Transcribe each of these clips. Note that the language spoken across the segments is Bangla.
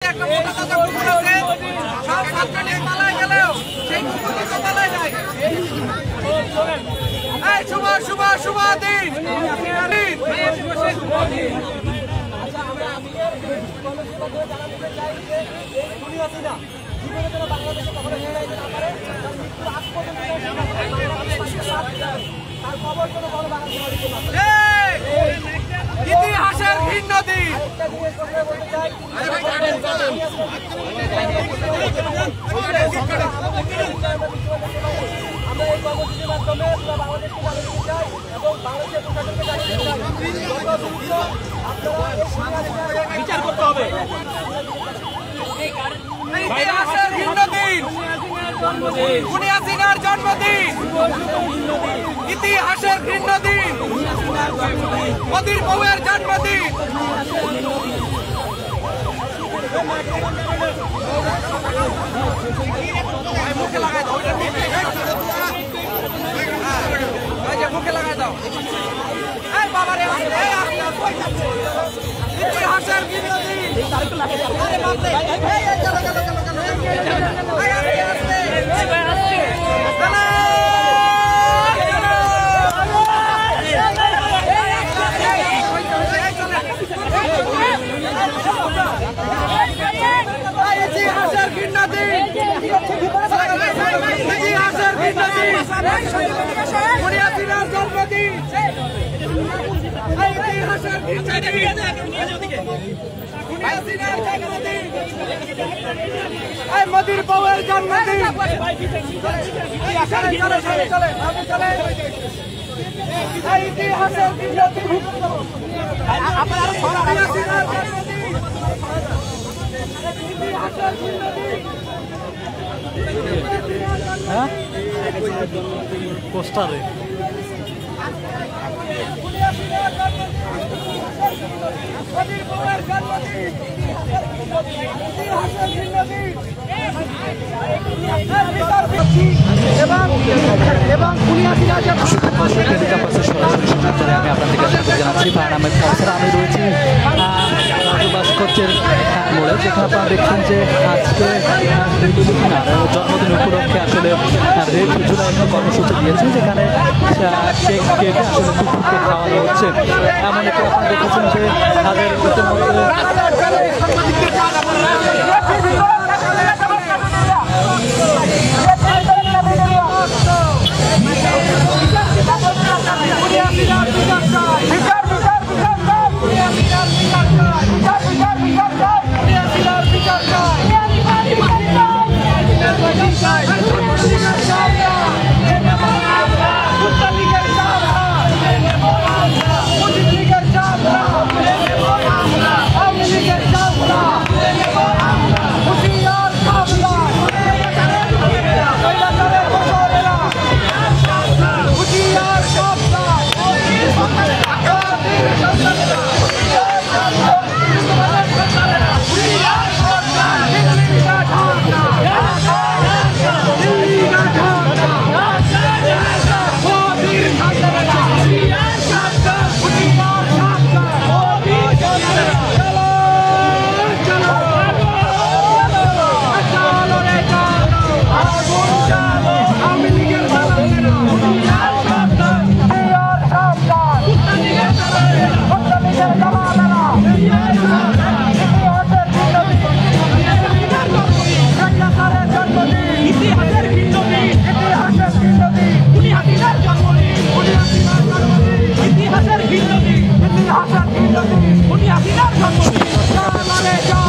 একটা মোটা তাজা কুকুর আছে, সব ছাত্র নিয়ে পালায় গেলেও সেই কুকুর কিন্তু পালায় যায়। এই শুভ শুভ শুভ দিন। ইতিহাসের ভিন্ন দিন। আমরা এই কর্মসূচির মাধ্যমে পুরো বাংলাদেশকে জানিয়ে দিতে চাই এবং বাংলাদেশের প্রশাসনকে জানিয়ে দিতে চাই বিচার করতে হবে। ইতিহাসের ভিন্ন দিন, খুনি হাসিনার জন্মদিন। ইতিহাসের ভিন্ন দিন, মোদির বউয়ের জন্মদিন। মুখে লাগাই দাও, মুখে লাগাই দাও। এই বাবারে, ইতিহাসের ভিন্ন দিন। ইতিহাসের ভিন্ন দিন, ইতিহাসের ভিন্ন দিন, খুনি হাসিনার জন্মদিন। ইতিহাসের ভিন্ন দিন, খুনি হাসিনার জন্মদিন। মোদির বউয়ের জন্মদিন। চলে চলে চলে চলে চলে। ইতিহাসের ভিন্ন দিন, পোস্টারে এবং খুনি হাসিনার আমি আপনাদেরকে জানাচ্ছি পানামের অবস্থায় আমি রয়েছি ভাস্কর্যের মোড়ে, যেখানে আপনারা দেখছেন যে আজকে জন্মদিন উপলক্ষে আসলে রেড জুলাই একটা কর্মসূচি দিয়েছে, যেখানে কেক কেটে আসলে কুকুরকে খাওয়ানো হচ্ছে। এমন একটা আপনারা দেখেছেন যে তাদের ইতিমধ্যে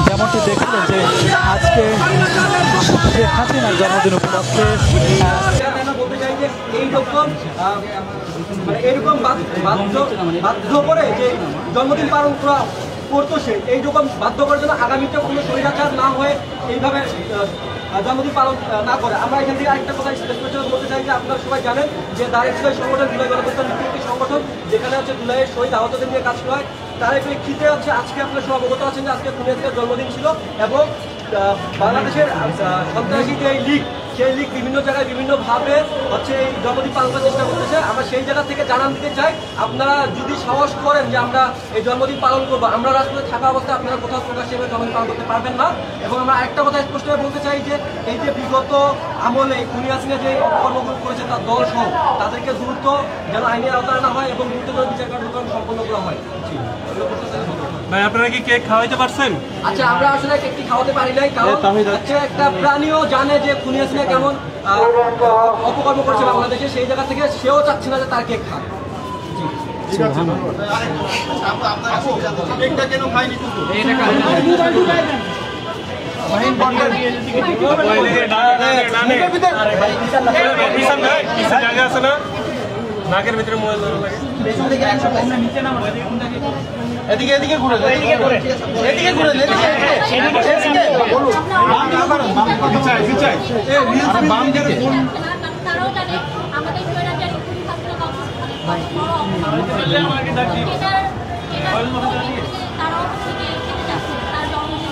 যেমনটি দেখলেন যে আজকে শেখ হাসিনার জন্মদিন উপলক্ষে বলতে চাই যে এইরকম বাধ্য করে যে জন্মদিন পালন করা করতো সে, এইরকম বাধ্য করার জন্য আগামীতে কোনো স্বৈরাচার না হয়ে এইভাবে জন্মদিন পালন না করে। আমরা এখান থেকে আরেকটা কথা বলতে চাই যে আপনারা সবাই জানেন যে দাঁড়িয়ে সংগঠন জুলাই গণপ্রস্থান একটি সংগঠন, যেখানে হচ্ছে জুলাইয়ের শহীদ আহতদের নিয়ে কাজ করা হয়। তার প্রেক্ষিতে হচ্ছে আজকে আপনারা সব অবগত আছেন যে আজকে খুনি হাসিনার জন্মদিন ছিল এবং বাংলাদেশের সন্ত্রাসী যে লীগ সেই লীগ বিভিন্ন জায়গায় বিভিন্নভাবে হচ্ছে এই জন্মদিন পালন করার চেষ্টা করতেছে। আমরা সেই জায়গা থেকে জানান দিতে চাই, আপনারা যদি সাহস করেন যে আমরা এই জন্মদিন পালন করবো, আমরা রাজপথে থাকা অবস্থায় আপনারা কোথাও প্রকাশ্যে জন্মদিন পালন করতে পারবেন না। এবং আমরা একটা কথা স্পষ্টভাবে বলতে চাই যে এই যে বিগত আমলে খুনি হাসিনা যে কর্মগুলো করেছে তার দল সহ তাদেরকে দ্রুত যেন আইনের আওতায় আনা হয় এবং দ্রুত বিচার কার্যক্রম সম্পন্ন করা হয়। ভাই আপনারা কি কেক খাওয়াইতে পারছেন? আচ্ছা, আমরা আসলে কেকটি খাওয়াতে পারি নাই, কারণ হচ্ছে একটা প্রাণীও জানে যে খুনি হাসিনা কেমন অপকর্ম করছে বাংলাদেশে, সেই জায়গা থেকে সেও চাচ্ছে না যে তার কেক খাক। জায়গা আছে না, নাকের ভিতরে মোবাইল ধরা লাগে। এদিকে এদিকে ঘুরে এদিকে ঘুরে এদিকে ঘুরে তারাও জানে আমাদের স্বৈরাচারী খুনি হাসিনা তারাও থেকে খেতে যাচ্ছে তার জন্মদিন।